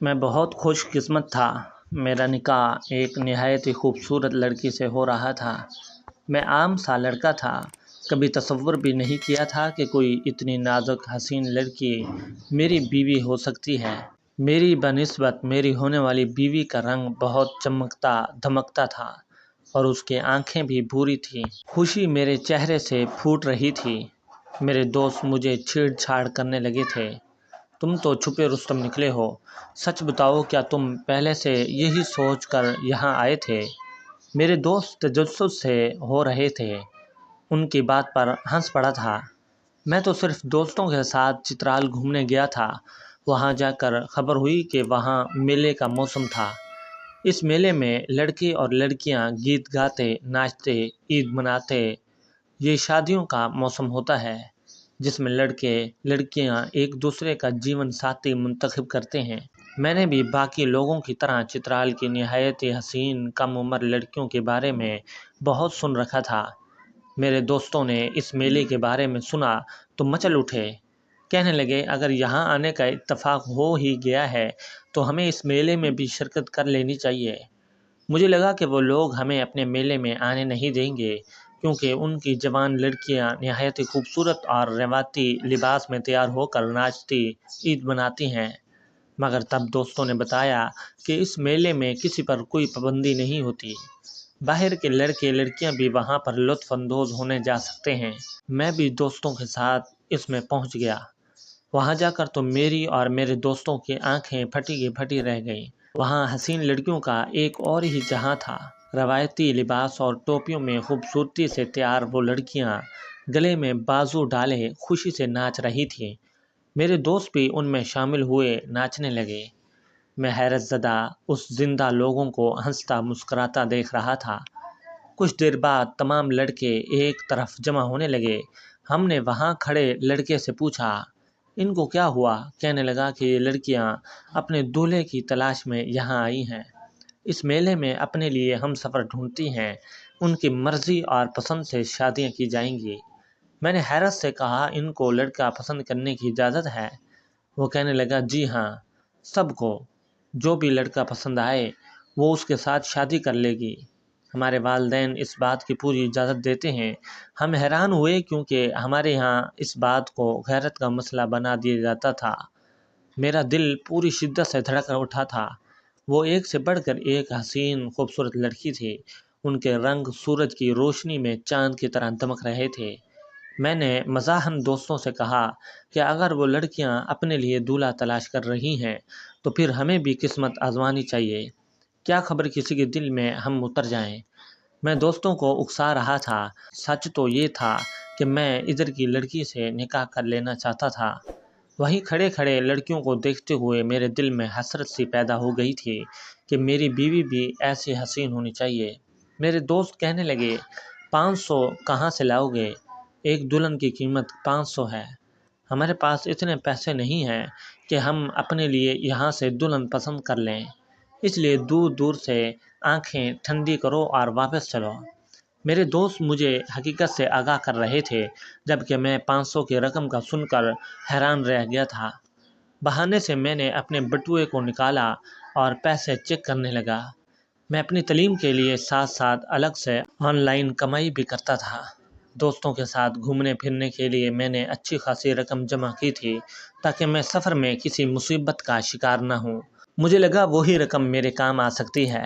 میں بہت خوش قسمت تھا۔ میرا نکاح ایک نہایت ہی خوبصورت لڑکی سے ہو رہا تھا۔ میں عام سا لڑکا تھا، کبھی تصور بھی نہیں کیا تھا کہ کوئی اتنی نازک حسین لڑکی میری بیوی ہو سکتی ہے۔ میری بنسبت میری ہونے والی بیوی کا رنگ بہت چمکتا دمکتا تھا اور اس کی آنکھیں بھی بھوری تھیں۔ خوشی میرے چہرے سے پھوٹ رہی تھی۔ میرے دوست مجھے چھیڑ چھاڑ کرنے لگے تھے۔ تم تو چھپے رستم نکلے ہو، سچ بتاؤ کیا تم پہلے سے یہی سوچ کر یہاں آئے تھے؟ میرے دوست تجسس سے ہو رہے تھے، ان کی بات پر ہنس پڑا تھا۔ میں تو صرف دوستوں کے ساتھ چترال گھومنے گیا تھا۔ وہاں جا کر خبر ہوئی کہ وہاں میلے کا موسم تھا۔ اس میلے میں لڑکے اور لڑکیاں گیت گاتے، ناچتے، عید مناتے۔ یہ شادیوں کا موسم ہوتا ہے جس میں لڑکے لڑکیاں ایک دوسرے کا جیون ساتھی منتخب کرتے ہیں۔ میں نے بھی باقی لوگوں کی طرح چترال کی نہایت ہی حسین کم عمر لڑکیوں کے بارے میں بہت سن رکھا تھا۔ میرے دوستوں نے اس میلے کے بارے میں سنا تو مچل اٹھے، کہنے لگے اگر یہاں آنے کا اتفاق ہو ہی گیا ہے تو ہمیں اس میلے میں بھی شرکت کر لینی چاہیے۔ مجھے لگا کہ وہ لوگ ہمیں اپنے میلے میں آنے نہیں دیں گے کیونکہ ان کی جوان لڑکیاں نہایت ہی خوبصورت اور روایتی لباس میں تیار ہو کر ناچتی عید مناتی ہیں، مگر تب دوستوں نے بتایا کہ اس میلے میں کسی پر کوئی پابندی نہیں ہوتی۔ باہر کے لڑکے لڑکیاں بھی وہاں پر لطف اندوز ہونے جا سکتے ہیں۔ میں بھی دوستوں کے ساتھ اس میں پہنچ گیا۔ وہاں جا کر تو میری اور میرے دوستوں کی آنکھیں پھٹی کی پھٹی رہ گئیں۔ وہاں حسین لڑکیوں کا ایک اور ہی جہاں تھا۔ روایتی لباس اور ٹوپیوں میں خوبصورتی سے تیار وہ لڑکیاں گلے میں بازو ڈالے خوشی سے ناچ رہی تھیں۔ میرے دوست بھی ان میں شامل ہوئے، ناچنے لگے۔ میں حیرت زدہ اس زندہ لوگوں کو ہنستا مسکراتا دیکھ رہا تھا۔ کچھ دیر بعد تمام لڑکے ایک طرف جمع ہونے لگے۔ ہم نے وہاں کھڑے لڑکے سے پوچھا، ان کو کیا ہوا؟ کہنے لگا کہ یہ لڑکیاں اپنے دولہے کی تلاش میں یہاں آئی ہیں۔ اس میلے میں اپنے لیے ہم سفر ڈھونڈتی ہیں، ان کی مرضی اور پسند سے شادیاں کی جائیں گی۔ میں نے حیرت سے کہا، ان کو لڑکا پسند کرنے کی اجازت ہے؟ وہ کہنے لگا، جی ہاں، سب کو، جو بھی لڑکا پسند آئے وہ اس کے ساتھ شادی کر لے گی۔ ہمارے والدین اس بات کی پوری اجازت دیتے ہیں۔ ہم حیران ہوئے کیونکہ ہمارے یہاں اس بات کو غیرت کا مسئلہ بنا دیا جاتا تھا۔ میرا دل پوری شدت سے دھڑک اٹھا تھا۔ وہ ایک سے بڑھ کر ایک حسین خوبصورت لڑکی تھی۔ ان کے رنگ سورج کی روشنی میں چاند کی طرح دمک رہے تھے۔ میں نے مزاحاً دوستوں سے کہا کہ اگر وہ لڑکیاں اپنے لیے دولہا تلاش کر رہی ہیں تو پھر ہمیں بھی قسمت آزمانی چاہیے، کیا خبر کسی کے دل میں ہم اتر جائیں۔ میں دوستوں کو اکسا رہا تھا۔ سچ تو یہ تھا کہ میں ادھر کی لڑکی سے نکاح کر لینا چاہتا تھا۔ وہیں کھڑے کھڑے لڑکیوں کو دیکھتے ہوئے میرے دل میں حسرت سی پیدا ہو گئی تھی کہ میری بیوی بھی ایسی حسین ہونی چاہیے۔ میرے دوست کہنے لگے، 500 کہاں سے لاؤ گے؟ ایک دلہن کی قیمت 500 ہے۔ ہمارے پاس اتنے پیسے نہیں ہیں کہ ہم اپنے لیے یہاں سے دلہن پسند کر لیں، اس لیے دور دور سے آنکھیں ٹھنڈی کرو اور واپس چلو۔ میرے دوست مجھے حقیقت سے آگاہ کر رہے تھے، جبکہ میں 500 کی رقم کا سن کر حیران رہ گیا تھا۔ بہانے سے میں نے اپنے بٹوے کو نکالا اور پیسے چیک کرنے لگا۔ میں اپنی تعلیم کے لیے ساتھ ساتھ الگ سے آن لائن کمائی بھی کرتا تھا۔ دوستوں کے ساتھ گھومنے پھرنے کے لیے میں نے اچھی خاصی رقم جمع کی تھی تاکہ میں سفر میں کسی مصیبت کا شکار نہ ہوں۔ مجھے لگا وہی رقم میرے کام آ سکتی ہے،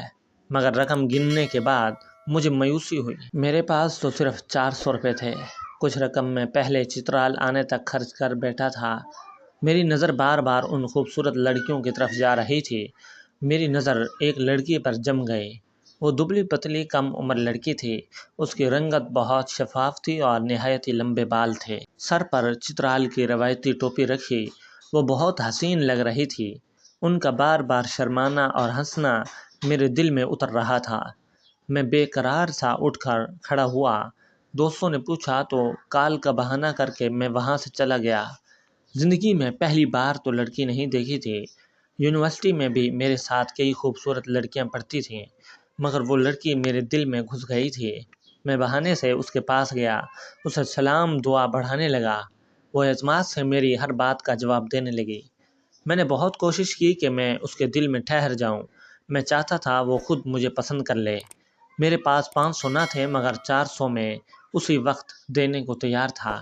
مگر رقم گننے کے بعد مجھے مایوسی ہوئی۔ میرے پاس تو صرف 400 روپے تھے۔ کچھ رقم میں پہلے چترال آنے تک خرچ کر بیٹھا تھا۔ میری نظر بار بار ان خوبصورت لڑکیوں کی طرف جا رہی تھی۔ میری نظر ایک لڑکی پر جم گئی۔ وہ دبلی پتلی کم عمر لڑکی تھی۔ اس کی رنگت بہت شفاف تھی اور نہایت ہی لمبے بال تھے۔ سر پر چترال کی روایتی ٹوپی رکھی وہ بہت حسین لگ رہی تھی۔ ان کا بار بار شرمانا اور ہنسنا میرے دل میں اتر رہا تھا۔ میں بے قرار سا اٹھ کر کھڑا ہوا۔ دوستوں نے پوچھا تو کال کا بہانہ کر کے میں وہاں سے چلا گیا۔ زندگی میں پہلی بار تو لڑکی نہیں دیکھی تھی۔ یونیورسٹی میں بھی میرے ساتھ کئی خوبصورت لڑکیاں پڑھتی تھیں، مگر وہ لڑکی میرے دل میں گھس گئی تھی۔ میں بہانے سے اس کے پاس گیا، اسے سلام دعا بڑھانے لگا۔ وہ اعتماد سے میری ہر بات کا جواب دینے لگی۔ میں نے بہت کوشش کی کہ میں اس کے دل میں ٹھہر جاؤں۔ میں چاہتا تھا وہ خود مجھے پسند کر لے۔ میرے پاس 500 نہ تھے مگر 400 میں اسی وقت دینے کو تیار تھا۔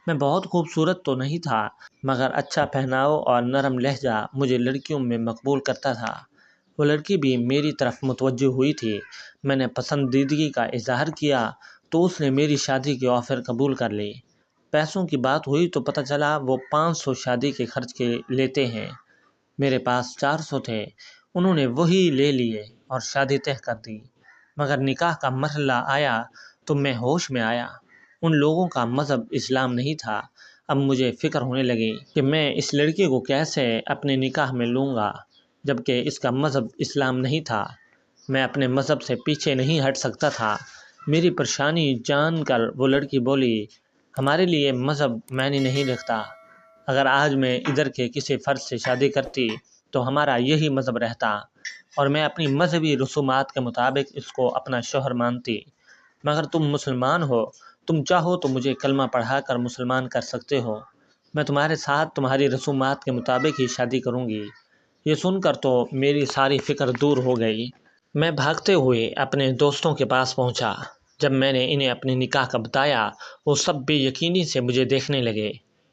میں بہت خوبصورت تو نہیں تھا مگر اچھا پہناؤ اور نرم لہجہ مجھے لڑکیوں میں مقبول کرتا تھا۔ وہ لڑکی بھی میری طرف متوجہ ہوئی تھی۔ میں نے پسندیدگی کا اظہار کیا تو اس نے میری شادی کی آفر قبول کر لی۔ پیسوں کی بات ہوئی تو پتہ چلا وہ 500 شادی کے خرچ کے لیتے ہیں۔ میرے پاس 400 تھے، انہوں نے وہی لے لیے اور شادی طے کر دی۔ مگر نکاح کا مرحلہ آیا تو میں ہوش میں آیا۔ ان لوگوں کا مذہب اسلام نہیں تھا۔ اب مجھے فکر ہونے لگی کہ میں اس لڑکی کو کیسے اپنے نکاح میں لوں گا جبکہ اس کا مذہب اسلام نہیں تھا۔ میں اپنے مذہب سے پیچھے نہیں ہٹ سکتا تھا۔ میری پریشانی جان کر وہ لڑکی بولی، ہمارے لیے مذہب معنی نہیں رکھتا۔ اگر آج میں ادھر کے کسی فرد سے شادی کرتی تو ہمارا یہی مذہب رہتا اور میں اپنی مذہبی رسومات کے مطابق اس کو اپنا شوہر مانتی۔ مگر تم مسلمان ہو، تم چاہو تو مجھے کلمہ پڑھا کر مسلمان کر سکتے ہو۔ میں تمہارے ساتھ تمہاری رسومات کے مطابق ہی شادی کروں گی۔ یہ سن کر تو میری ساری فکر دور ہو گئی۔ میں بھاگتے ہوئے اپنے دوستوں کے پاس پہنچا۔ جب میں نے انہیں اپنے نکاح کا بتایا وہ سب بے یقینی سے مجھے دیکھنے لگے۔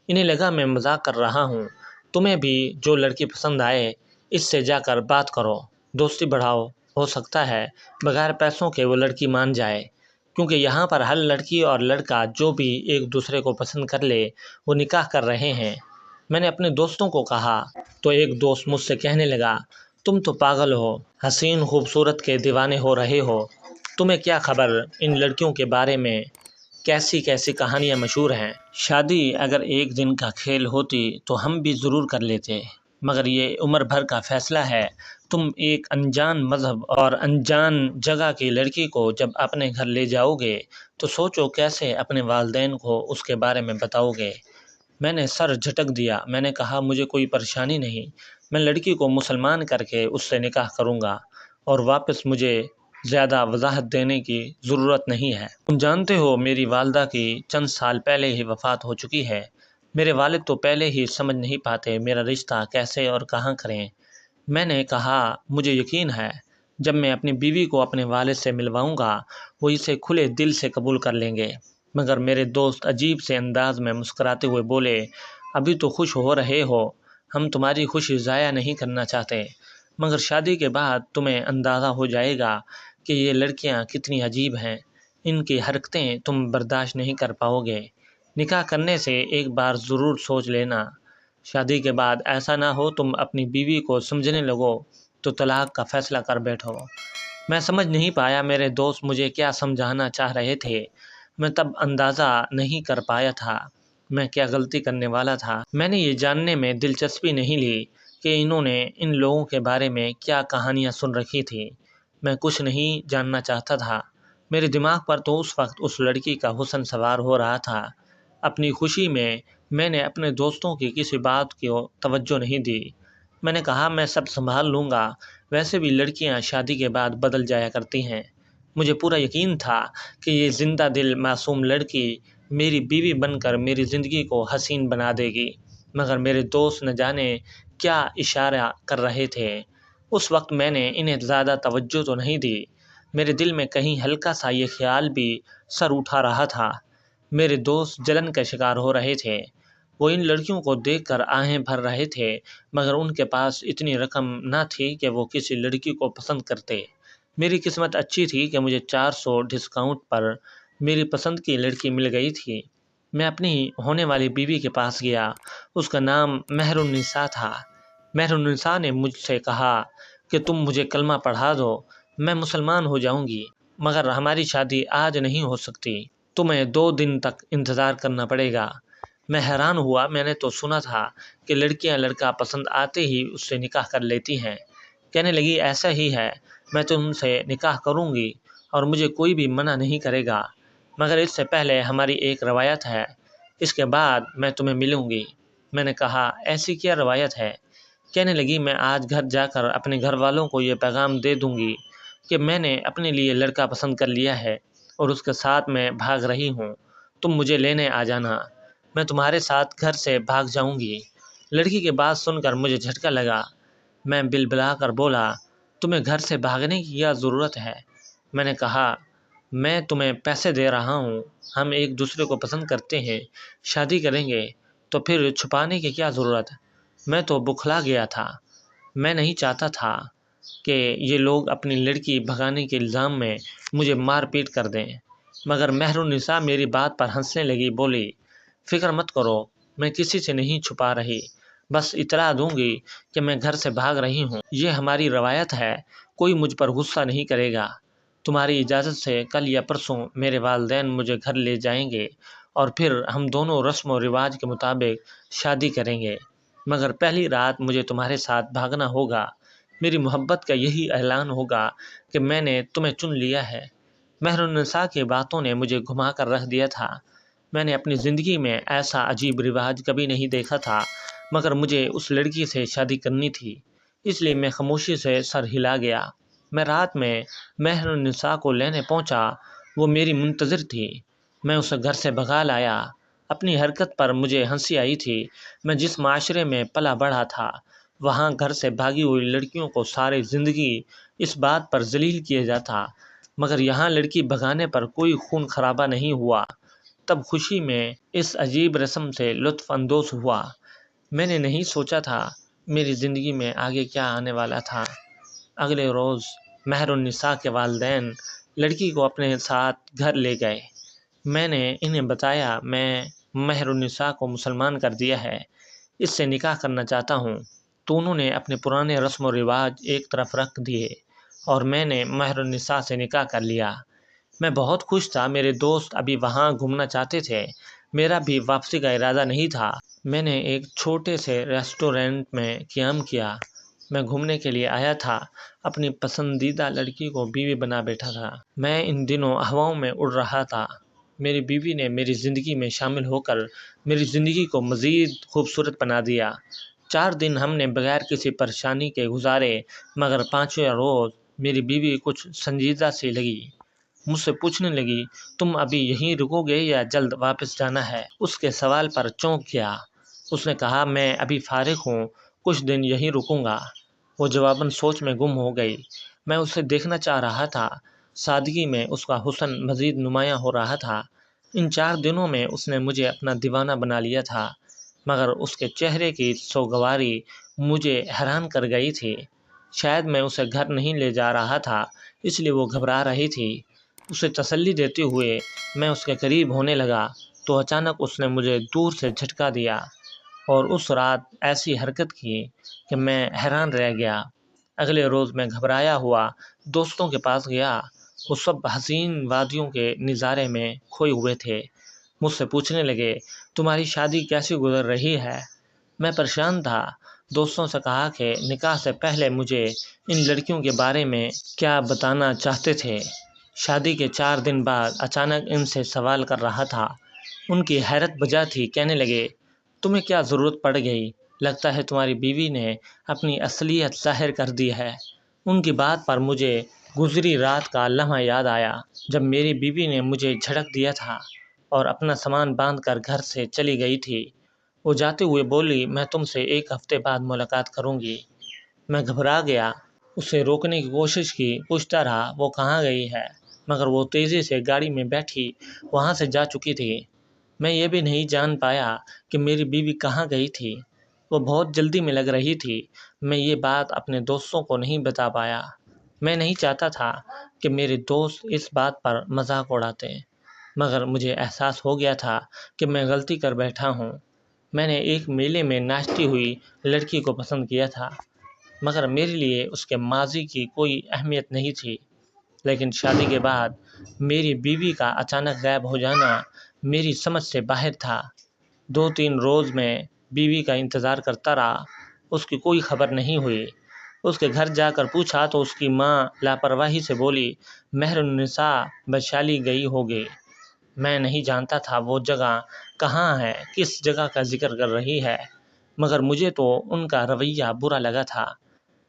انہیں لگا میں مذاق کر رہا ہوں۔ تمہیں بھی جو لڑکی پسند آئے اس سے جا کر بات کرو، دوستی بڑھاؤ، ہو سکتا ہے بغیر پیسوں کے وہ لڑکی مان جائے، کیونکہ یہاں پر ہر لڑکی اور لڑکا جو بھی ایک دوسرے کو پسند کر لے وہ نکاح کر رہے ہیں۔ میں نے اپنے دوستوں کو کہا تو ایک دوست مجھ سے کہنے لگا، تم تو پاگل ہو، حسین خوبصورت کے دیوانے ہو رہے ہو، تمہیں کیا خبر ان لڑکیوں کے بارے میں کیسی کیسی کہانیاں مشہور ہیں۔ شادی اگر ایک دن کا کھیل ہوتی تو ہم بھی ضرور کر لیتے، مگر یہ عمر بھر کا فیصلہ ہے۔ تم ایک انجان مذہب اور انجان جگہ کی لڑکی کو جب اپنے گھر لے جاؤ گے تو سوچو کیسے اپنے والدین کو اس کے بارے میں بتاؤ گے۔ میں نے سر جھٹک دیا۔ میں نے کہا مجھے کوئی پریشانی نہیں، میں لڑکی کو مسلمان کر کے اس سے نکاح کروں گا اور واپس مجھے زیادہ وضاحت دینے کی ضرورت نہیں ہے۔ تم جانتے ہو میری والدہ کی چند سال پہلے ہی وفات ہو چکی ہے۔ میرے والد تو پہلے ہی سمجھ نہیں پاتے میرا رشتہ کیسے اور کہاں کریں۔ میں نے کہا مجھے یقین ہے جب میں اپنی بیوی کو اپنے والد سے ملواؤں گا وہ اسے کھلے دل سے قبول کر لیں گے۔ مگر میرے دوست عجیب سے انداز میں مسکراتے ہوئے بولے، ابھی تو خوش ہو رہے ہو، ہم تمہاری خوشی ضائع نہیں کرنا چاہتے، مگر شادی کے بعد تمہیں اندازہ ہو جائے گا کہ یہ لڑکیاں کتنی عجیب ہیں، ان کی حرکتیں تم برداشت نہیں کر پاؤ گے۔ نکاح کرنے سے ایک بار ضرور سوچ لینا، شادی کے بعد ایسا نہ ہو تم اپنی بیوی کو سمجھنے لگو تو طلاق کا فیصلہ کر بیٹھو۔ میں سمجھ نہیں پایا میرے دوست مجھے کیا سمجھانا چاہ رہے تھے۔ میں تب اندازہ نہیں کر پایا تھا میں کیا غلطی کرنے والا تھا۔ میں نے یہ جاننے میں دلچسپی نہیں لی کہ انہوں نے ان لوگوں کے بارے میں کیا کہانیاں سن رکھی تھیں۔ میں کچھ نہیں جاننا چاہتا تھا۔ میرے دماغ پر تو اس وقت اس لڑکی کا حسن سوار ہو رہا تھا۔ اپنی خوشی میں نے اپنے دوستوں کی کسی بات کو توجہ نہیں دی۔ میں نے کہا میں سب سنبھال لوں گا، ویسے بھی لڑکیاں شادی کے بعد بدل جایا کرتی ہیں۔ مجھے پورا یقین تھا کہ یہ زندہ دل معصوم لڑکی میری بیوی بن کر میری زندگی کو حسین بنا دے گی، مگر میرے دوست نہ جانے کیا اشارہ کر رہے تھے۔ اس وقت میں نے انہیں زیادہ توجہ تو نہیں دی۔ میرے دل میں کہیں ہلکا سا یہ خیال بھی سر اٹھا رہا تھا۔ میرے دوست جلن کا شکار ہو رہے تھے۔ وہ ان لڑکیوں کو دیکھ کر آہیں بھر رہے تھے مگر ان کے پاس اتنی رقم نہ تھی کہ وہ کسی لڑکی کو پسند کرتے۔ میری قسمت اچھی تھی کہ مجھے 400 ڈسکاؤنٹ پر میری پسند کی لڑکی مل گئی تھی۔ میں اپنی ہونے والی بیوی کے پاس گیا۔ اس کا نام مہر النساء تھا۔ مہر النساء نے مجھ سے کہا کہ تم مجھے کلمہ پڑھا دو، میں مسلمان ہو جاؤں گی، مگر ہماری شادی آج نہیں ہو سکتی، تمہیں 2 دن تک انتظار کرنا پڑے گا۔ میں حیران ہوا، میں نے تو سنا تھا کہ لڑکیاں لڑکا پسند آتے ہی اس سے نکاح کر لیتی ہیں۔ کہنے لگی ایسا ہی ہے، میں تم سے نکاح کروں گی اور مجھے کوئی بھی منع نہیں کرے گا، مگر اس سے پہلے ہماری ایک روایت ہے، اس کے بعد میں تمہیں ملوں گی۔ میں نے کہا ایسی کیا روایت ہے؟ کہنے لگی میں آج گھر جا کر اپنے گھر والوں کو یہ پیغام دے دوں گی کہ میں نے اپنے لیے لڑکا پسند کر لیا ہے اور اس کے ساتھ میں بھاگ رہی ہوں، تم مجھے لینے آ جانا۔ میں تمہارے ساتھ گھر سے بھاگ جاؤں گی۔ لڑکی کی بات سن کر مجھے جھٹکا لگا۔ میں بلبلا کر بولا، تمہیں گھر سے بھاگنے کی کیا ضرورت ہے؟ میں نے کہا، میں تمہیں پیسے دے رہا ہوں، ہم ایک دوسرے کو پسند کرتے ہیں، شادی کریں گے، تو پھر چھپانے کی کیا ضرورت؟ میں تو بکھلا گیا تھا۔ میں نہیں چاہتا تھا کہ یہ لوگ اپنی لڑکی بھگانے کے الزام میں مجھے مار پیٹ کر دیں، مگر مہر النساء میری بات پر ہنسنے لگی، بولی، فکر مت کرو، میں کسی سے نہیں چھپا رہی، بس اطلاع دوں گی کہ میں گھر سے بھاگ رہی ہوں، یہ ہماری روایت ہے، کوئی مجھ پر غصہ نہیں کرے گا، تمہاری اجازت سے کل یا پرسوں میرے والدین مجھے گھر لے جائیں گے اور پھر ہم دونوں رسم و رواج کے مطابق شادی کریں گے، مگر پہلی رات مجھے تمہارے ساتھ بھاگنا ہوگا، میری محبت کا یہی اعلان ہوگا کہ میں نے تمہیں چن لیا ہے۔ مہر النساء کی باتوں نے مجھے گھما کر رکھ دیا تھا۔ میں نے اپنی زندگی میں ایسا عجیب رواج کبھی نہیں دیکھا تھا، مگر مجھے اس لڑکی سے شادی کرنی تھی، اس لیے میں خاموشی سے سر ہلا گیا۔ میں رات میں مہر النساء کو لینے پہنچا، وہ میری منتظر تھی، میں اسے گھر سے بھگا لایا۔ اپنی حرکت پر مجھے ہنسی آئی تھی، میں جس معاشرے میں پلا بڑھا تھا، وہاں گھر سے بھاگی ہوئی لڑکیوں کو ساری زندگی اس بات پر ذلیل کیا جاتا، مگر یہاں لڑکی بھگانے پر کوئی خون خرابہ نہیں ہوا۔ تب خوشی میں اس عجیب رسم سے لطف اندوز ہوا۔ میں نے نہیں سوچا تھا میری زندگی میں آگے کیا آنے والا تھا۔ اگلے روز مہر النساء کے والدین لڑکی کو اپنے ساتھ گھر لے گئے۔ میں نے انہیں بتایا میں مہر النساء کو مسلمان کر دیا ہے، اس سے نکاح کرنا چاہتا ہوں، تو انہوں نے اپنے پرانے رسم و رواج ایک طرف رکھ دیے اور میں نے مہر النساء سے نکاح کر لیا۔ میں بہت خوش تھا، میرے دوست ابھی وہاں گھومنا چاہتے تھے، میرا بھی واپسی کا ارادہ نہیں تھا۔ میں نے ایک چھوٹے سے ریسٹورینٹ میں قیام کیا۔ میں گھومنے کے لیے آیا تھا، اپنی پسندیدہ لڑکی کو بیوی بنا بیٹھا تھا۔ میں ان دنوں ہواؤں میں اڑ رہا تھا۔ میری بیوی نے میری زندگی میں شامل ہو کر میری زندگی کو مزید خوبصورت بنا دیا۔ 4 دن ہم نے بغیر کسی پریشانی کے گزارے، مگر 5ویں روز میری بیوی کچھ سنجیدہ سی لگی۔ مجھ سے پوچھنے لگی، تم ابھی یہیں رکو گے یا جلد واپس جانا ہے؟ اس کے سوال پر چونک گیا۔ اس نے کہا، میں ابھی فارغ ہوں، کچھ دن یہیں رکوں گا۔ وہ جواباً سوچ میں گم ہو گئی۔ میں اسے دیکھنا چاہ رہا تھا، سادگی میں اس کا حسن مزید نمایاں ہو رہا تھا۔ ان 4 دنوں میں اس نے مجھے اپنا دیوانہ بنا لیا تھا، مگر اس کے چہرے کی سوگواری مجھے حیران کر گئی تھی۔ شاید میں اسے گھر نہیں لے جا رہا تھا، اس لیے وہ گھبرا رہی تھی۔ اسے تسلی دیتے ہوئے میں اس کے قریب ہونے لگا تو اچانک اس نے مجھے دور سے جھٹکا دیا اور اس رات ایسی حرکت کی کہ میں حیران رہ گیا۔ اگلے روز میں گھبرایا ہوا دوستوں کے پاس گیا، وہ سب حسین وادیوں کے نظارے میں کھوئے ہوئے تھے۔ مجھ سے پوچھنے لگے، تمہاری شادی کیسی گزر رہی ہے؟ میں پریشان تھا، دوستوں سے کہا کہ نکاح سے پہلے مجھے ان لڑکیوں کے بارے میں کیا بتانا چاہتے تھے۔ شادی کے 4 دن بعد اچانک ان سے سوال کر رہا تھا۔ ان کی حیرت بجا تھی، کہنے لگے، تمہیں کیا ضرورت پڑ گئی؟ لگتا ہے تمہاری بیوی نے اپنی اصلیت ظاہر کر دی ہے۔ ان کی بات پر مجھے گزری رات کا لمحہ یاد آیا جب میری بیوی نے مجھے جھڑک دیا تھا اور اپنا سامان باندھ کر گھر سے چلی گئی تھی۔ وہ جاتے ہوئے بولی، میں تم سے 1 ہفتے بعد ملاقات کروں گی۔ میں گھبرا گیا، اسے روکنے کی کوشش کی، پوچھتا رہا وہ کہاں گئی ہے، مگر وہ تیزی سے گاڑی میں بیٹھی وہاں سے جا چکی تھی۔ میں یہ بھی نہیں جان پایا کہ میری بیوی کہاں گئی تھی، وہ بہت جلدی میں لگ رہی تھی۔ میں یہ بات اپنے دوستوں کو نہیں بتا پایا، میں نہیں چاہتا تھا کہ میرے دوست اس بات پر مذاق اڑاتے، مگر مجھے احساس ہو گیا تھا کہ میں غلطی کر بیٹھا ہوں۔ میں نے ایک میلے میں ناچتی ہوئی لڑکی کو پسند کیا تھا، مگر میرے لیے اس کے ماضی کی کوئی اہمیت نہیں تھی، لیکن شادی کے بعد میری بیوی کا اچانک غائب ہو جانا میری سمجھ سے باہر تھا۔ 2-3 روز میں بیوی کا انتظار کرتا رہا، اس کی کوئی خبر نہیں ہوئی۔ اس کے گھر جا کر پوچھا تو اس کی ماں لاپرواہی سے بولی، مہر النساء ویشالی گئی ہوگی۔ میں نہیں جانتا تھا وہ جگہ کہاں ہے، کس جگہ کا ذکر کر رہی ہے، مگر مجھے تو ان کا رویہ برا لگا تھا۔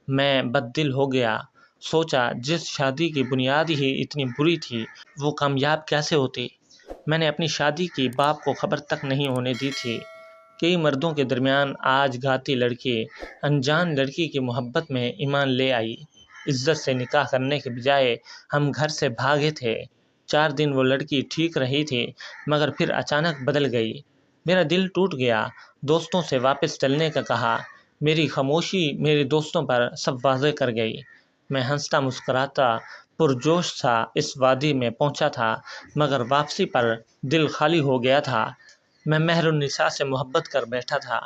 میں بددل ہو گیا، سوچا جس شادی کی بنیاد ہی اتنی بری تھی وہ کامیاب کیسے ہوتی۔ میں نے اپنی شادی کی باپ کو خبر تک نہیں ہونے دی تھی کئی مردوں کے درمیان آج گاتی لڑکی انجان لڑکی کی محبت میں ایمان لے آئی۔ عزت سے نکاح کرنے کے بجائے ہم گھر سے بھاگے تھے۔ 4 دن وہ لڑکی ٹھیک رہی تھی مگر پھر اچانک بدل گئی۔ میرا دل ٹوٹ گیا۔ دوستوں سے واپس چلنے کا کہا۔ میری خاموشی میرے دوستوں پر سب واضح کر گئی۔ میں ہنستا مسکراتا پرجوش سا اس وادی میں پہنچا تھا مگر واپسی پر دل خالی ہو گیا تھا۔ میں مہر النساء سے محبت کر بیٹھا تھا۔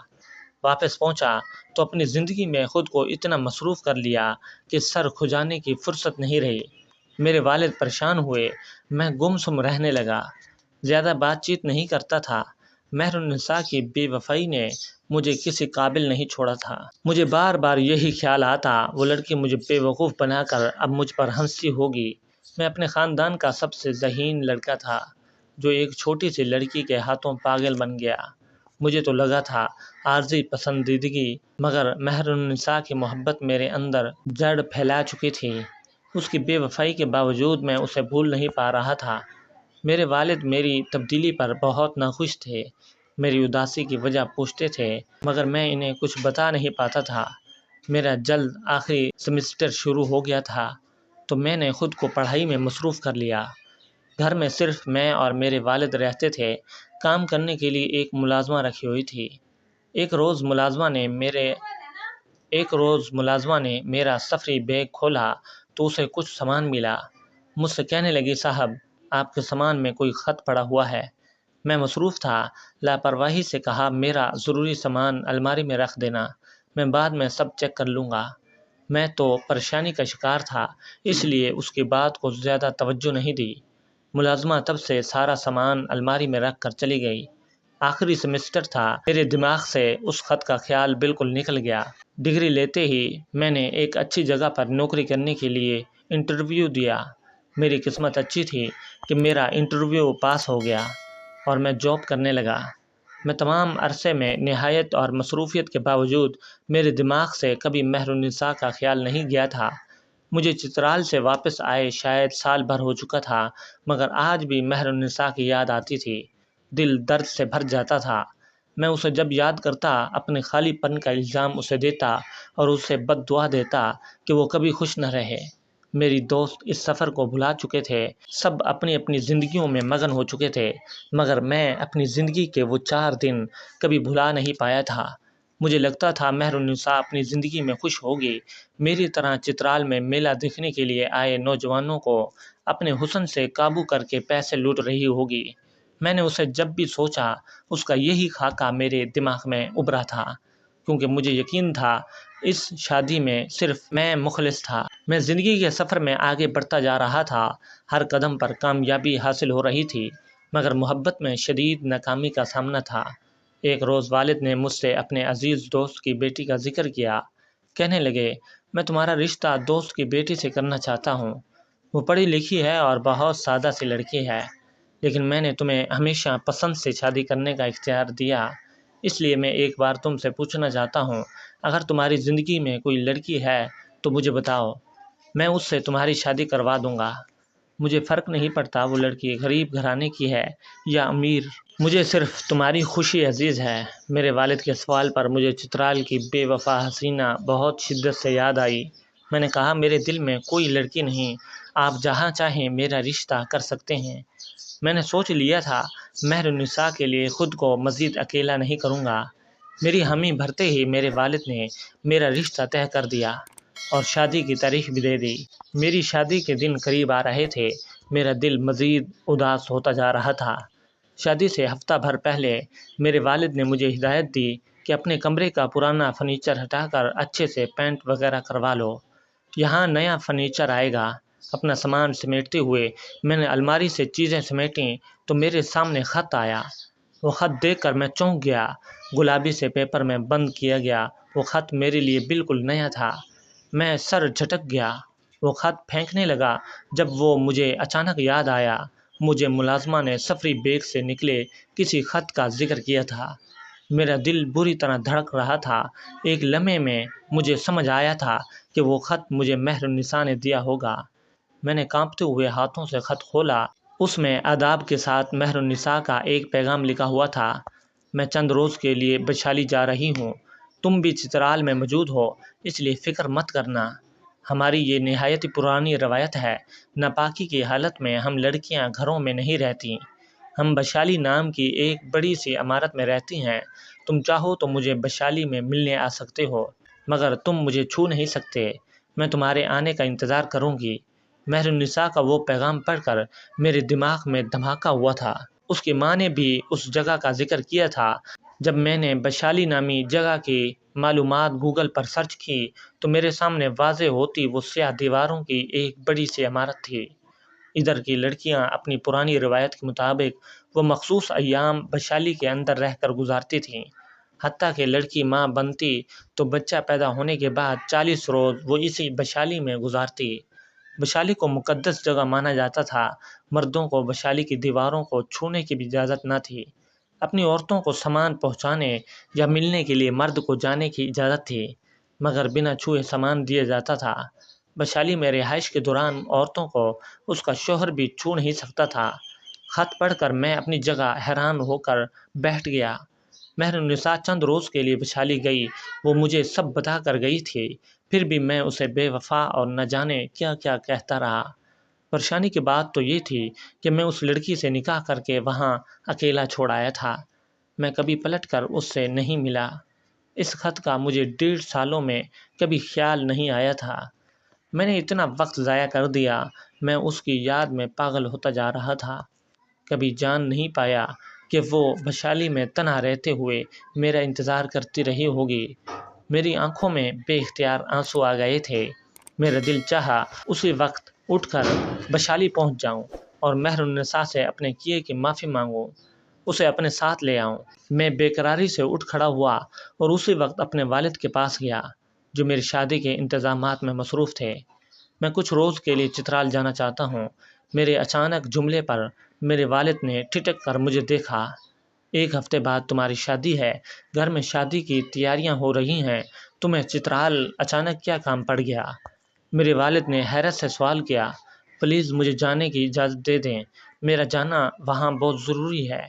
واپس پہنچا تو اپنی زندگی میں خود کو اتنا مصروف کر لیا کہ سر کھجانے کی فرصت نہیں رہی۔ میرے والد پریشان ہوئے۔ میں گمسم رہنے لگا۔ زیادہ بات چیت نہیں کرتا تھا۔ مہر النساء کی بے وفائی نے مجھے کسی قابل نہیں چھوڑا تھا۔ مجھے بار بار یہی خیال آتا وہ لڑکی مجھے بے وقوف بنا کر اب مجھ پر ہنستی ہوگی۔ میں اپنے خاندان کا سب سے ذہین لڑکا تھا جو ایک چھوٹی سی لڑکی کے ہاتھوں پاگل بن گیا۔ مجھے تو لگا تھا عارضی پسندیدگی مگر مہر النساء کی محبت میرے اندر جڑ پھیلا چکی تھی۔ اس کی بے وفائی کے باوجود میں اسے بھول نہیں پا رہا تھا۔ میرے والد میری تبدیلی پر بہت ناخوش تھے۔ میری اداسی کی وجہ پوچھتے تھے مگر میں انہیں کچھ بتا نہیں پاتا تھا۔ میرا جلد آخری سیمسٹر شروع ہو گیا تھا تو میں نے خود کو پڑھائی میں مصروف کر لیا۔ گھر میں صرف میں اور میرے والد رہتے تھے۔ کام کرنے کے لیے ایک ملازمہ رکھی ہوئی تھی۔ ایک روز ملازمہ نے میرا سفری بیگ کھولا تو اسے کچھ سامان ملا۔ مجھ سے کہنے لگی صاحب آپ کے سامان میں کوئی خط پڑا ہوا ہے۔ میں مصروف تھا۔ لاپرواہی سے کہا میرا ضروری سامان الماری میں رکھ دینا، میں بعد میں سب چیک کر لوں گا۔ میں تو پریشانی کا شکار تھا اس لیے اس کی بات کو زیادہ توجہ نہیں دی۔ ملازمہ تب سے سارا سامان الماری میں رکھ کر چلی گئی۔ آخری سیمسٹر تھا۔ میرے دماغ سے اس خط کا خیال بالکل نکل گیا۔ ڈگری لیتے ہی میں نے ایک اچھی جگہ پر نوکری کرنے کے لیے انٹرویو دیا۔ میری قسمت اچھی تھی کہ میرا انٹرویو پاس ہو گیا اور میں جاب کرنے لگا۔ میں تمام عرصے میں نہایت اور مصروفیت کے باوجود میرے دماغ سے کبھی مہر النساء کا خیال نہیں گیا تھا۔ مجھے چترال سے واپس آئے شاید سال بھر ہو چکا تھا مگر آج بھی مہر النساء کی یاد آتی تھی۔ دل درد سے بھر جاتا تھا۔ میں اسے جب یاد کرتا اپنے خالی پن کا الزام اسے دیتا اور اسے بد دعا دیتا کہ وہ کبھی خوش نہ رہے۔ میری دوست اس سفر کو بھلا چکے تھے۔ سب اپنی اپنی زندگیوں میں مگن ہو چکے تھے مگر میں اپنی زندگی کے وہ 4 دن کبھی بھلا نہیں پایا تھا۔ مجھے لگتا تھا مہر النساء اپنی زندگی میں خوش ہوگی، میری طرح چترال میں میلہ دیکھنے کے لیے آئے نوجوانوں کو اپنے حسن سے قابو کر کے پیسے لوٹ رہی ہوگی۔ میں نے اسے جب بھی سوچا اس کا یہی خاکہ میرے دماغ میں ابھرا تھا کیونکہ مجھے یقین تھا اس شادی میں صرف میں مخلص تھا۔ میں زندگی کے سفر میں آگے بڑھتا جا رہا تھا۔ ہر قدم پر کامیابی حاصل ہو رہی تھی مگر محبت میں شدید ناکامی کا سامنا تھا۔ ایک روز والد نے مجھ سے اپنے عزیز دوست کی بیٹی کا ذکر کیا۔ کہنے لگے میں تمہارا رشتہ دوست کی بیٹی سے کرنا چاہتا ہوں۔ وہ پڑھی لکھی ہے اور بہت سادہ سی لڑکی ہے لیکن میں نے تمہیں ہمیشہ پسند سے شادی کرنے کا اختیار دیا، اس لیے میں ایک بار تم سے پوچھنا چاہتا ہوں اگر تمہاری زندگی میں کوئی لڑکی ہے تو مجھے بتاؤ، میں اس سے تمہاری شادی کروا دوں گا۔ مجھے فرق نہیں پڑتا وہ لڑکی غریب گھرانے کی ہے یا امیر، مجھے صرف تمہاری خوشی عزیز ہے۔ میرے والد کے سوال پر مجھے چترال کی بے وفا حسینہ بہت شدت سے یاد آئی۔ میں نے کہا میرے دل میں کوئی لڑکی نہیں، آپ جہاں چاہیں میرا رشتہ کر سکتے ہیں۔ میں نے سوچ لیا تھا مہر النساء کے لیے خود کو مزید اکیلا نہیں کروں گا۔ میری حامی بھرتے ہی میرے والد نے میرا رشتہ طے کر دیا اور شادی کی تاریخ بھی دے دی۔ میری شادی کے دن قریب آ رہے تھے۔ میرا دل مزید اداس ہوتا جا رہا تھا۔ شادی سے ہفتہ بھر پہلے میرے والد نے مجھے ہدایت دی کہ اپنے کمرے کا پرانا فرنیچر ہٹا کر اچھے سے پینٹ وغیرہ کروا لو، یہاں نیا فرنیچر آئے گا۔ اپنا سامان سمیٹتے ہوئے میں نے الماری سے چیزیں سمیٹیں تو میرے سامنے خط آیا۔ وہ خط دیکھ کر میں چونک گیا۔ گلابی سے پیپر میں بند کیا گیا وہ خط میرے لیے بالکل نیا تھا۔ میں سر جھٹک گیا۔ وہ خط پھینکنے لگا جب وہ مجھے اچانک یاد آیا مجھے ملازمہ نے سفری بیگ سے نکلے کسی خط کا ذکر کیا تھا۔ میرا دل بری طرح دھڑک رہا تھا۔ ایک لمحے میں مجھے سمجھ آیا تھا کہ وہ خط مجھے مہر النساء نے دیا ہوگا۔ میں نے کانپتے ہوئے ہاتھوں سے خط کھولا۔ اس میں آداب کے ساتھ مہر النساء کا ایک پیغام لکھا ہوا تھا۔ میں چند روز کے لیے ویشالی جا رہی ہوں۔ تم بھی چترال میں موجود ہو، اس لیے فکر مت کرنا۔ ہماری یہ نہایت ہی پرانی روایت ہے۔ ناپاکی کی حالت میں ہم لڑکیاں گھروں میں نہیں رہتیں۔ ہم ویشالی نام کی ایک بڑی سی عمارت میں رہتی ہیں۔ تم چاہو تو مجھے ویشالی میں ملنے آ سکتے ہو، مگر تم مجھے چھو نہیں سکتے۔ میں تمہارے آنے کا انتظار کروں گی۔ مہر النساء کا وہ پیغام پڑھ کر میرے دماغ میں دھماکہ ہوا تھا۔ اس کی ماں نے بھی اس جگہ کا ذکر کیا تھا۔ جب میں نے ویشالی نامی جگہ کی معلومات گوگل پر سرچ کی تو میرے سامنے واضح ہوتی وہ سیاہ دیواروں کی ایک بڑی سی عمارت تھی۔ ادھر کی لڑکیاں اپنی پرانی روایت کے مطابق وہ مخصوص ایام ویشالی کے اندر رہ کر گزارتی تھیں۔ حتیٰ کہ لڑکی ماں بنتی تو بچہ پیدا ہونے کے بعد 40 روز وہ اسی ویشالی میں گزارتی۔ ویشالی کو مقدس جگہ مانا جاتا تھا۔ مردوں کو ویشالی کی دیواروں کو چھونے کی بھی اجازت نہ تھی۔ اپنی عورتوں کو سامان پہنچانے یا ملنے کے لیے مرد کو جانے کی اجازت تھی، مگر بنا چھوئے سامان دیا جاتا تھا۔ ویشالی میں رہائش کے دوران عورتوں کو اس کا شوہر بھی چھو نہیں سکتا تھا۔ خط پڑھ کر میں اپنی جگہ حیران ہو کر بیٹھ گیا۔ مہر النساء چند روز کے لیے ویشالی گئی۔ وہ مجھے سب بتا کر گئی تھی، پھر بھی میں اسے بے وفا اور نہ جانے کیا کیا کہتا رہا۔ پریشانی کی بات تو یہ تھی کہ میں اس لڑکی سے نکاح کر کے وہاں اکیلا چھوڑ آیا تھا۔ میں کبھی پلٹ کر اس سے نہیں ملا۔ اس خط کا مجھے 1.5 سالوں میں کبھی خیال نہیں آیا تھا۔ میں نے اتنا وقت ضائع کر دیا۔ میں اس کی یاد میں پاگل ہوتا جا رہا تھا۔ کبھی جان نہیں پایا کہ وہ ویشالی میں تنہا رہتے ہوئے میرا انتظار کرتی رہی ہوگی۔ میری آنکھوں میں بے اختیار آنسو آ گئے تھے۔ میرا دل چاہا اسی وقت اٹھ کر ویشالی پہنچ جاؤں اور مہر النساء سے اپنے کیے کی معافی مانگوں، اسے اپنے ساتھ لے آؤں۔ میں بے قراری سے اٹھ کھڑا ہوا اور اسی وقت اپنے والد کے پاس گیا، جو میری شادی کے انتظامات میں مصروف تھے۔ میں کچھ روز کے لیے چترال جانا چاہتا ہوں۔ میرے اچانک جملے پر میرے والد نے ٹھٹک کر مجھے دیکھا۔ 1 ہفتے بعد تمہاری شادی ہے، گھر میں شادی کی تیاریاں ہو رہی ہیں، تمہیں چترال اچانک کیا کام پڑ گیا؟ میرے والد نے حیرت سے سوال کیا۔ پلیز مجھے جانے کی اجازت دے دیں، میرا جانا وہاں بہت ضروری ہے۔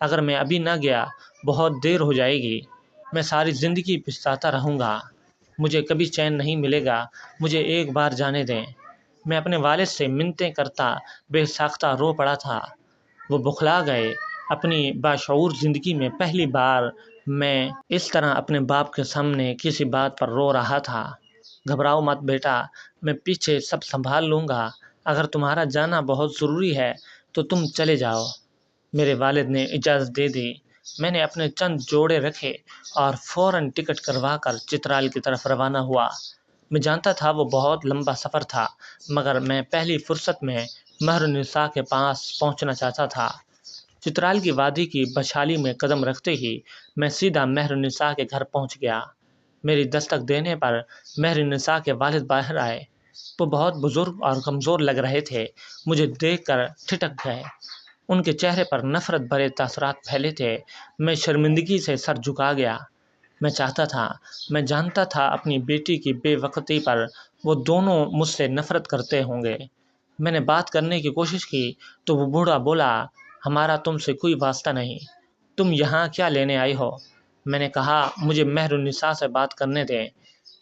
اگر میں ابھی نہ گیا بہت دیر ہو جائے گی۔ میں ساری زندگی پچھتاتا رہوں گا، مجھے کبھی چین نہیں ملے گا، مجھے ایک بار جانے دیں۔ میں اپنے والد سے منتیں کرتا بے ساختہ رو پڑا تھا۔ وہ بخلا گئے۔ اپنی باشعور زندگی میں پہلی بار میں اس طرح اپنے باپ کے سامنے کسی بات پر رو رہا تھا۔ گھبراؤ مت بیٹا، میں پیچھے سب سنبھال لوں گا۔ اگر تمہارا جانا بہت ضروری ہے تو تم چلے جاؤ۔ میرے والد نے اجازت دے دی۔ میں نے اپنے چند جوڑے رکھے اور فوراً ٹکٹ کروا کر چترال کی طرف روانہ ہوا۔ میں جانتا تھا وہ بہت لمبا سفر تھا، مگر میں پہلی فرصت میں مہر النساء کے پاس پہنچنا چاہتا تھا۔ چترال کی وادی کی ویشالی میں قدم رکھتے ہی میں سیدھا مہر النساء کے گھر پہنچ گیا۔ میری دستک دینے پر مہر النساء کے والد باہر آئے۔ وہ بہت بزرگ اور کمزور لگ رہے تھے۔ مجھے دیکھ کر ٹھٹک گئے۔ ان کے چہرے پر نفرت بھرے تاثرات پھیلے تھے۔ میں شرمندگی سے سر جھکا گیا۔ میں جانتا تھا اپنی بیٹی کی بے وقتی پر وہ دونوں مجھ سے نفرت کرتے ہوں گے۔ میں نے بات کرنے کی کوشش کی تو وہ بوڑھا بولا، ہمارا تم سے کوئی واسطہ نہیں، تم یہاں کیا لینے آئے ہو؟ میں نے کہا، مجھے مہر النساء سے بات کرنے دیں،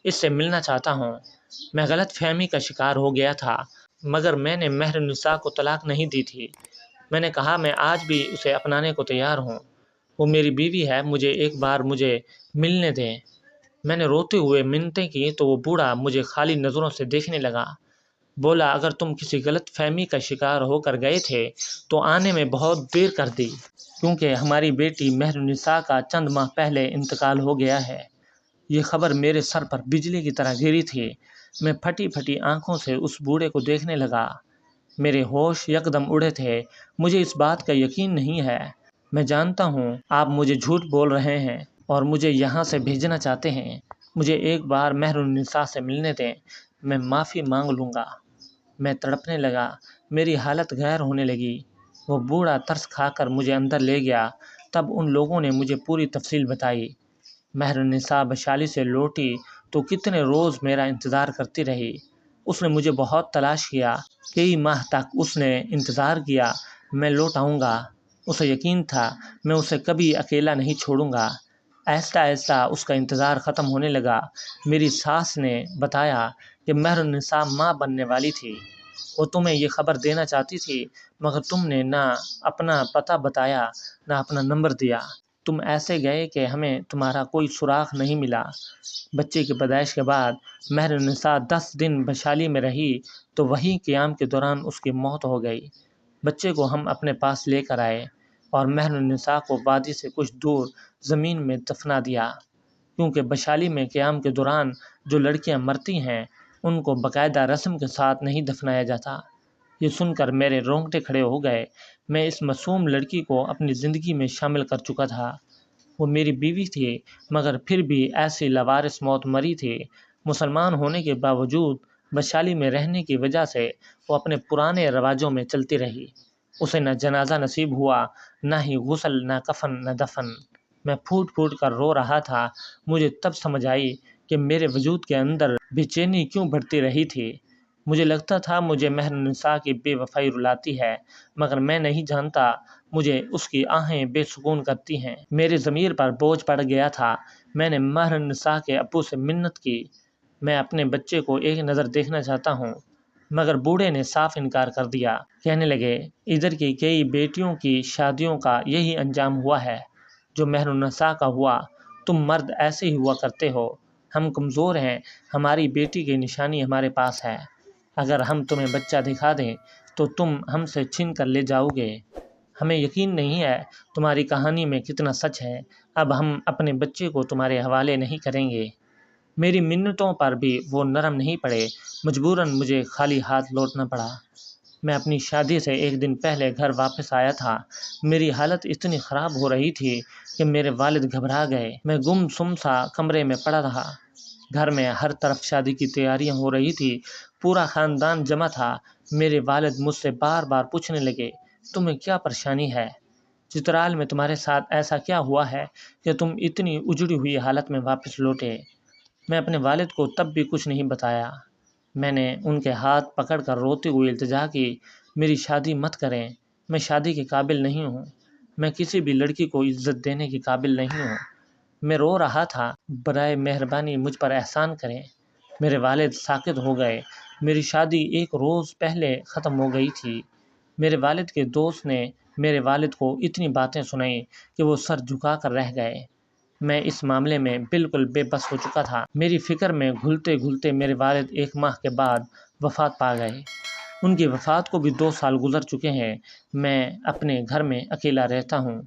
اس سے ملنا چاہتا ہوں۔ میں غلط فہمی کا شکار ہو گیا تھا، مگر میں نے مہر النساء کو طلاق نہیں دی تھی۔ میں نے کہا میں آج بھی اسے اپنانے کو تیار ہوں، وہ میری بیوی ہے، مجھے ایک بار مجھے ملنے دیں۔ میں نے روتے ہوئے منتیں کی تو وہ بوڑھا مجھے خالی نظروں سے دیکھنے لگا۔ بولا، اگر تم کسی غلط فہمی کا شکار ہو کر گئے تھے تو آنے میں بہت دیر کر دی، کیونکہ ہماری بیٹی مہر النساء کا چند ماہ پہلے انتقال ہو گیا ہے۔ یہ خبر میرے سر پر بجلی کی طرح گری تھی۔ میں پھٹی پھٹی آنکھوں سے اس بوڑھے کو دیکھنے لگا۔ میرے ہوش یکدم اڑے تھے۔ مجھے اس بات کا یقین نہیں ہے۔ میں جانتا ہوں آپ مجھے جھوٹ بول رہے ہیں اور مجھے یہاں سے بھیجنا چاہتے ہیں۔ مجھے ایک بار مہر النساء سے ملنے دیں، میں معافی مانگ لوں گا۔ میں تڑپنے لگا، میری حالت غیر ہونے لگی۔ وہ بوڑھا ترس کھا کر مجھے اندر لے گیا۔ تب ان لوگوں نے مجھے پوری تفصیل بتائی۔ مہر النساء ویشالی سے لوٹی تو کتنے روز میرا انتظار کرتی رہی۔ اس نے مجھے بہت تلاش کیا، کئی ماہ تک اس نے انتظار کیا میں لوٹ آؤں گا، اسے یقین تھا میں اسے کبھی اکیلا نہیں چھوڑوں گا۔ آہستہ آہستہ اس کا انتظار ختم ہونے لگا۔ میری ساس نے بتایا کہ مہر النساء ماں بننے والی تھی۔ وہ تمہیں یہ خبر دینا چاہتی تھی، مگر تم نے نہ اپنا پتہ بتایا نہ اپنا نمبر دیا۔ تم ایسے گئے کہ ہمیں تمہارا کوئی سراغ نہیں ملا۔ بچے کی پیدائش کے بعد مہر النساء 10 دن بشالی میں رہی تو وہیں قیام کے دوران اس کی موت ہو گئی۔ بچے کو ہم اپنے پاس لے کر آئے اور مہر النساء کو وادی سے کچھ دور زمین میں دفنا دیا، کیونکہ بشالی میں قیام کے دوران جو لڑکیاں مرتی ہیں ان کو باقاعدہ رسم کے ساتھ نہیں دفنایا جاتا۔ یہ سن کر میرے رونگٹے کھڑے ہو گئے۔ میں اس معصوم لڑکی کو اپنی زندگی میں شامل کر چکا تھا۔ وہ میری بیوی تھی، مگر پھر بھی ایسی لاوارث موت مری تھی۔ مسلمان ہونے کے باوجود بشالی میں رہنے کی وجہ سے وہ اپنے پرانے رواجوں میں چلتی رہی۔ اسے نہ جنازہ نصیب ہوا، نہ ہی غسل، نہ کفن، نہ دفن۔ میں پھوٹ پھوٹ کر رو رہا تھا۔ مجھے تب سمجھ آئی کہ میرے وجود کے اندر بے چینی کیوں بڑھتی رہی تھی۔ مجھے لگتا تھا مجھے مہر النساء کی بے وفائی رلاتی ہے، مگر میں نہیں جانتا مجھے اس کی آہیں بے سکون کرتی ہیں۔ میرے ضمیر پر بوجھ پڑ گیا تھا۔ میں نے مہر النساء کے ابو سے منت کی، میں اپنے بچے کو ایک نظر دیکھنا چاہتا ہوں، مگر بوڑھے نے صاف انکار کر دیا۔ کہنے لگے، ادھر کی کئی بیٹیوں کی شادیوں کا یہی انجام ہوا ہے جو مہر النساء کا ہوا۔ تم مرد ایسے ہی ہوا کرتے ہو۔ ہم کمزور ہیں، ہماری بیٹی کی نشانی ہمارے پاس ہے۔ اگر ہم تمہیں بچہ دکھا دیں تو تم ہم سے چھین کر لے جاؤ گے۔ ہمیں یقین نہیں ہے تمہاری کہانی میں کتنا سچ ہے۔ اب ہم اپنے بچے کو تمہارے حوالے نہیں کریں گے۔ میری منتوں پر بھی وہ نرم نہیں پڑے۔ مجبوراً مجھے خالی ہاتھ لوٹنا پڑا۔ میں اپنی شادی سے ایک دن پہلے گھر واپس آیا تھا۔ میری حالت اتنی خراب ہو رہی تھی کہ میرے والد گھبرا گئے۔ میں گم سم سا کمرے میں پڑا رہا۔ گھر میں ہر طرف شادی کی تیاریاں ہو رہی تھی، پورا خاندان جمع تھا۔ میرے والد مجھ سے بار بار پوچھنے لگے، تمہیں کیا پریشانی ہے؟ چترال میں تمہارے ساتھ ایسا کیا ہوا ہے کہ تم اتنی اجڑی ہوئی حالت میں واپس لوٹے؟ میں اپنے والد کو تب بھی کچھ نہیں بتایا۔ میں نے ان کے ہاتھ پکڑ کر روتے ہوئے التجا کی، میری شادی مت کریں، میں شادی کے قابل نہیں ہوں، میں کسی بھی لڑکی کو عزت دینے کے قابل نہیں ہوں۔ میں رو رہا تھا، برائے مہربانی مجھ پر احسان کریں۔ میرے والد ساکت ہو گئے۔ میری شادی ایک روز پہلے ختم ہو گئی تھی۔ میرے والد کے دوست نے میرے والد کو اتنی باتیں سنائیں کہ وہ سر جھکا کر رہ گئے۔ میں اس معاملے میں بالکل بے بس ہو چکا تھا۔ میری فکر میں گھلتے گھلتے میرے والد 1 ماہ کے بعد وفات پا گئے۔ ان کی وفات کو بھی 2 سال گزر چکے ہیں۔ میں اپنے گھر میں اکیلا رہتا ہوں،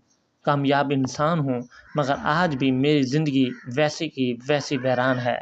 کامیاب انسان ہوں، مگر آج بھی میری زندگی ویسی کی ویسی ویران ہے۔